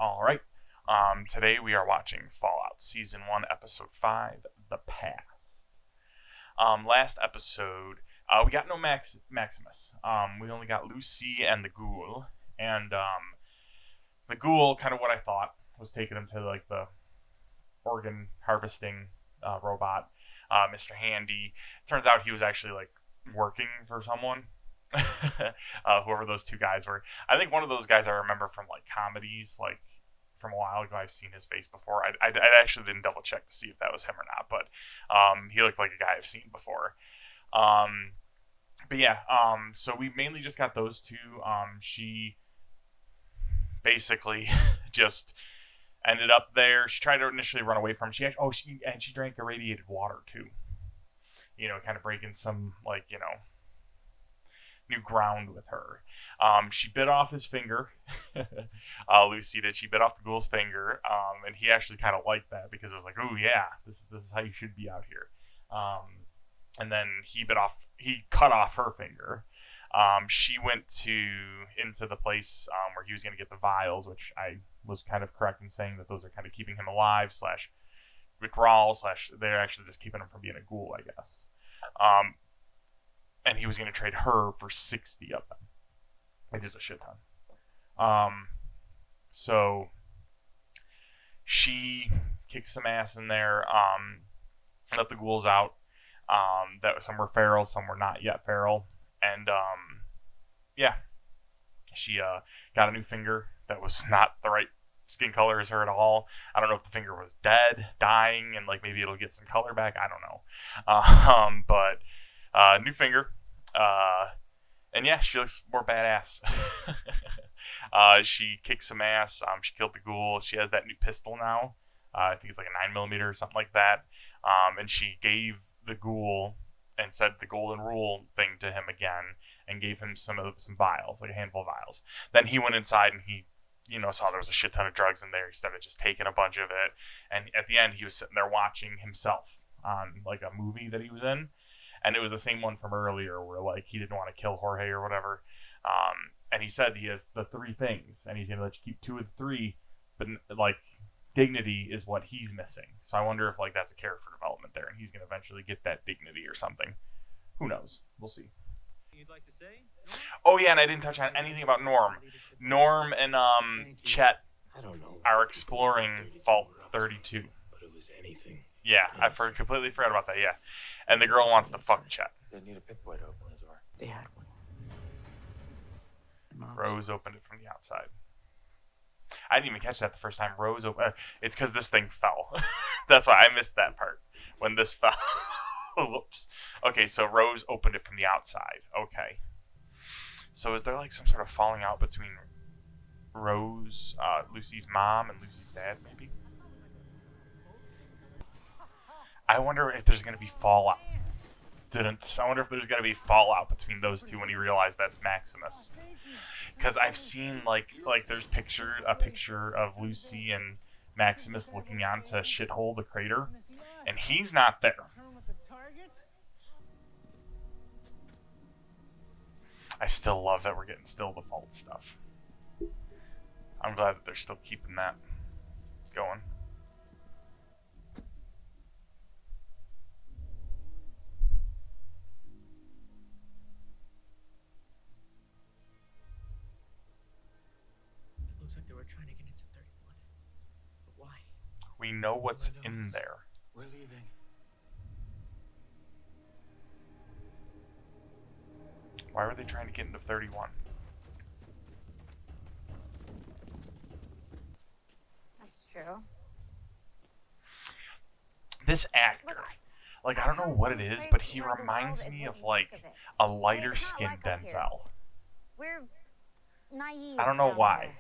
All right. Today we are watching Fallout Season 1, Episode 5, The Path. Last episode, we got no Maximus. We only got Lucy and the Ghoul. And the Ghoul, kind of what I thought, was taking him to like the organ harvesting robot, Mr. Handy. Turns out he was actually like working for someone. Whoever those two guys were. I think one of those guys I remember from like comedies, like from a while ago. I've seen his face before. I actually didn't double check to see if that was him or not, but he looked like a guy I've seen before. But yeah, so we mainly just got those two. She basically just ended up there. She tried to initially run away from him. She drank irradiated water too. You know, kind of breaking some like, you know, new ground with her. She bit off his finger. Lucy did. She bit off the Ghoul's finger, and he actually kind of liked that because it was like, oh yeah, this is how you should be out here. And then he cut off her finger. She went into the place where he was going to get the vials, which I was kind of correct in saying that those are kind of keeping him alive / withdrawal / they're actually just keeping him from being a ghoul, I guess. And he was going to trade her for 60 of them, which is a shit ton. So she kicks some ass in there, let the ghouls out. That some were feral, some were not yet feral, and yeah, she got a new finger that was not the right skin color as her at all. I don't know if the finger was dead, dying, and like maybe it'll get some color back. I don't know. But new finger. And yeah, she looks more badass. She kicks some ass. She killed the ghoul. She has that new pistol now. I think it's like a 9mm or something like that. And she gave the ghoul and said the golden rule thing to him again and gave him some vials, like a handful of vials. Then he went inside and he, you know, saw there was a shit ton of drugs in there. He started just taking a bunch of it. And at the end, he was sitting there watching himself on like a movie that he was in. And it was the same one from earlier where like he didn't want to kill Jorge or whatever. And he said he has the 3 things and he's going to let you keep 2 of the 3, but like dignity is what he's missing. So I wonder if like that's a character development there and he's going to eventually get that dignity or something. Who knows? We'll see. You'd like to say? Oh yeah, and I didn't touch on anything about Norm. Norm and Chet are exploring Vault 32. But it was anything. Yeah, I completely forgot about that, yeah. And the girl wants to fuck Chet. They need a pick boy to open the door. They had one. Rose opened it from the outside. I didn't even catch that the first time. Rose opened. It's because this thing fell. That's why I missed that part when this fell. Whoops. Okay, so Rose opened it from the outside. Okay. So is there like some sort of falling out between Rose, Lucy's mom, and Lucy's dad, maybe? I wonder if there's going to be fallout. I wonder if there's going to be fallout between those two when he realized that's Maximus. Because I've seen like there's a picture of Lucy and Maximus looking onto Shithole, the crater, and he's not there. I still love that we're getting still the Vault stuff. I'm glad that they're still keeping that going. Looks like they were trying to get into 31. But why? We know what's in there. We're leaving. Why were they trying to get into 31? That's true. This actor, like, I don't know what it is, but he reminds me of like a lighter skinned Denzel. We're naive. I don't know down why. here.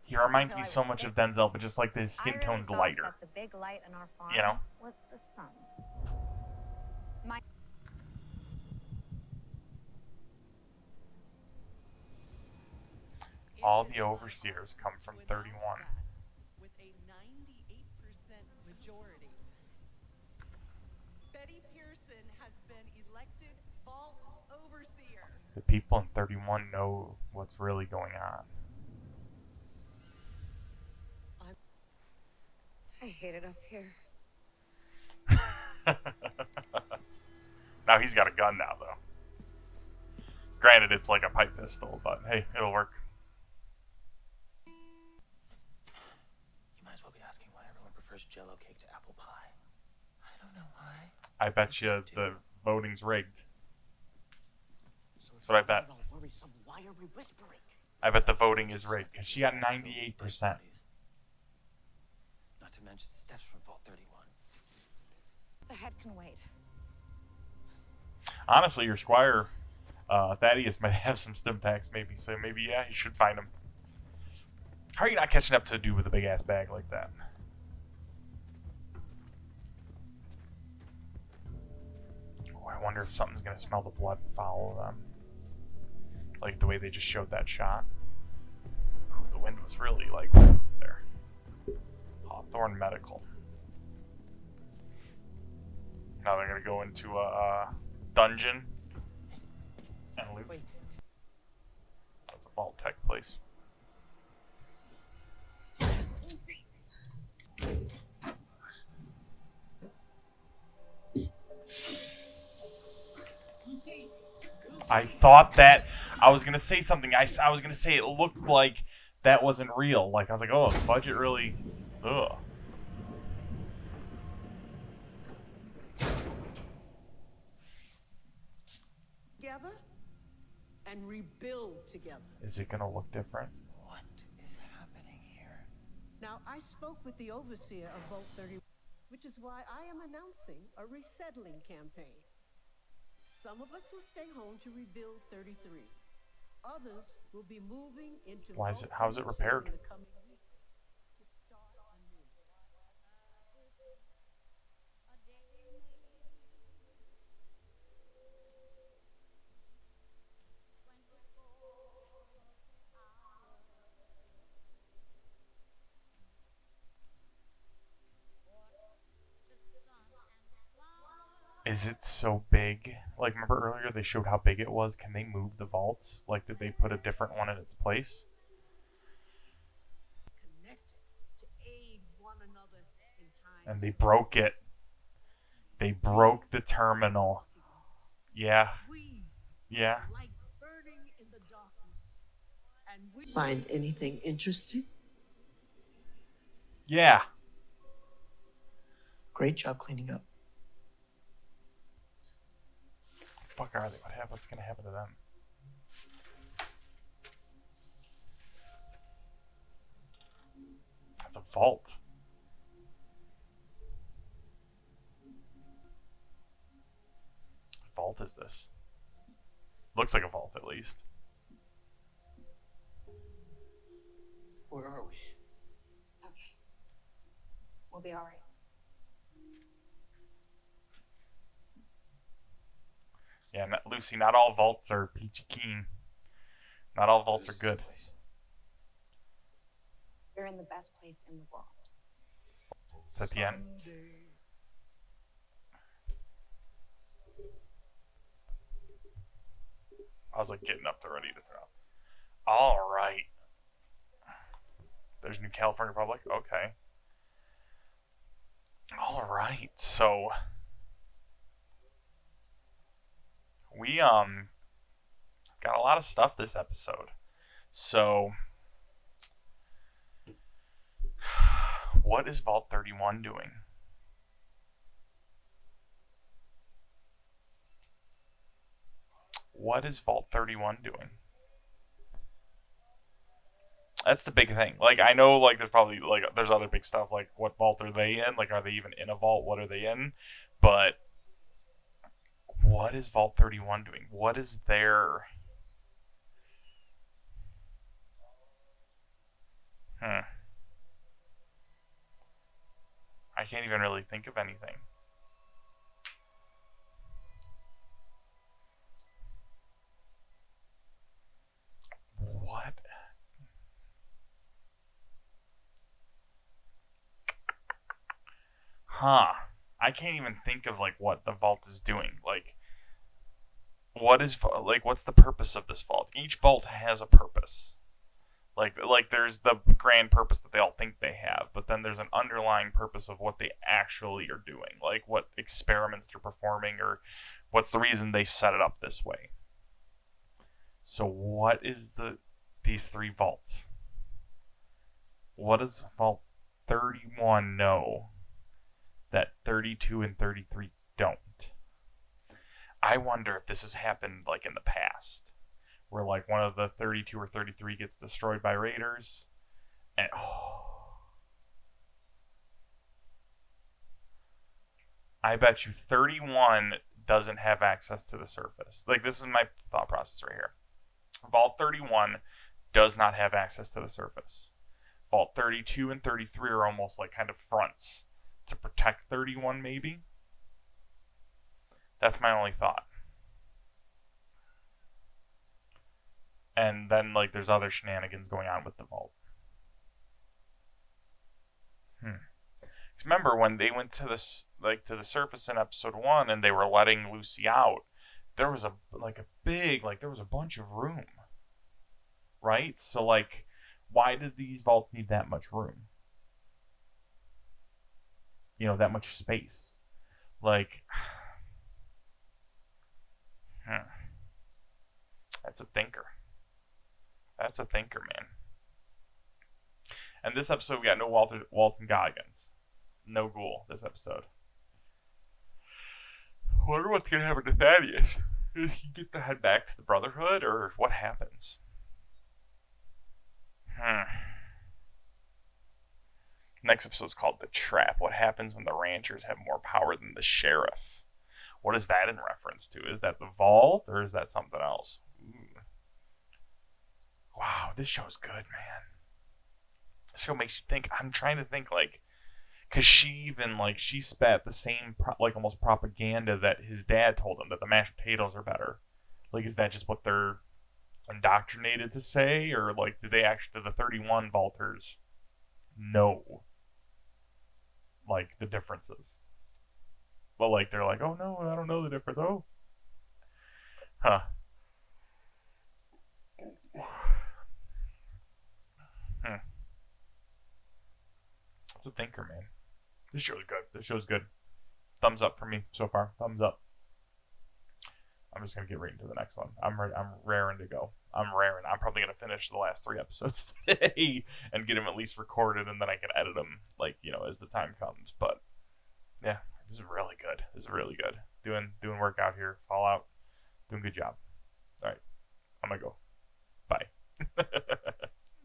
He reminds me so much of Denzel, but just like his I skin really tone's thought lighter. that the big light in our farm You know? was the sun. All the overseers come from 31. With a 98% majority. Betty Pearson has been elected Vault Overseer. The people in 31 know what's really going on. hate it up here. Now he's got a gun now, though. Granted, it's like a pipe pistol, but hey, it'll work. You might as well be asking why everyone prefers Jell-O cake to apple pie. I don't know why. I bet you the voting's rigged. That's what I bet. Why are we whispering? I bet the voting is rigged, because she got 98%. Not to mention Steph's from Vault 31. The head can wait. Honestly, your squire, Thaddeus, might have some stim packs, maybe. So maybe, yeah, you should find him. How are you not catching up to a dude with a big-ass bag like that? Oh, I wonder if something's going to smell the blood and follow them. Like the way they just showed that shot. Ooh, the wind was really, like, there. Hawthorne Medical. Now they're going to go into a dungeon and loot. That's a Vault-Tec place. I thought that I was gonna say something. I was gonna say it looked like that wasn't real. Like I was like, oh, the budget really. Ugh. Together and rebuild together. Is it gonna look different? What is happening here? Now, I spoke with the overseer of Vault 30, which is why I am announcing a resettling campaign. Some of us will stay home to rebuild 33. Others will be moving into Why is it? Vault How is it 32 repaired? in the coming weeks to start anew. Is it so big? Like, remember earlier they showed how big it was? Can they move the vaults? Like, did they put a different one in its place? Connected to aid one another in times And they broke it. They broke the terminal. Yeah. we Yeah. like burning in the darkness. And we Find anything interesting? Yeah. Great job cleaning up. Fuck are they? What's gonna happen to them? That's a vault. What vault is this? Looks like a vault, at least. Where are we? It's okay. We'll be all right. Yeah, Lucy, not all vaults are peachy keen. Not all vaults are good. You're in the best place in the world. It's at the end. I was like getting up to ready to throw. Alright. There's New California Republic? Okay. Alright, so we got a lot of stuff this episode. So what is Vault 31 doing? What is Vault 31 doing? That's the big thing. Like, I know, like, there's probably, like, there's other big stuff, like, what vault are they in? Like, are they even in a vault? What are they in? But what is Vault 31 doing? What is their... I can't even really think of anything. What? I can't even think of like what the vault is doing. Like, what is like what's the purpose of this vault? Each vault has a purpose. Like there's the grand purpose that they all think they have, but then there's an underlying purpose of what they actually are doing, like what experiments they're performing, or what's the reason they set it up this way. So what is these three vaults? What does Vault 31 know that 32 and 33 don't? I wonder if this has happened like in the past, where like one of the 32 or 33 gets destroyed by raiders, and I bet you 31 doesn't have access to the surface. Like, this is my thought process right here. Vault 31 does not have access to the surface. Vault 32 and 33 are almost like kind of fronts to protect 31, maybe. That's my only thought. And then, like, there's other shenanigans going on with the vault. Remember when they went to this, like, to the surface in episode 1 and they were letting Lucy out, there was a bunch of room. Right? So, like, why did these vaults need that much room? You know, that much space. Like, that's a thinker. That's a thinker, man. And this episode, we got no Walton Goggins. No Ghoul this episode. Wonder what's going to happen to Thaddeus. Does he get to head back to the Brotherhood, or what happens? Next episode's called The Trap. What happens when the ranchers have more power than the sheriff? What is that in reference to? Is that the vault, or is that something else? Ooh. Wow, this show's good, man. This show makes you think. I'm trying to think, like, because she even, like, she spat the same, almost propaganda that his dad told him, that the mashed potatoes are better. Like, is that just what they're indoctrinated to say? Or, like, do the 31 vaulters know, like, the differences? But, like, they're like, oh, no, I don't know the difference. Oh. Huh. It's a thinker, man. This show's good. This show's good. Thumbs up for me so far. Thumbs up. I'm just gonna get right into the next one. I'm raring to go. I'm probably gonna finish the last 3 episodes today and get them at least recorded, and then I can edit them, like, you know, as the time comes. But yeah, this is really good. This is really good. Doing work out here. Fallout. Doing a good job. All right, I'm gonna go. Bye.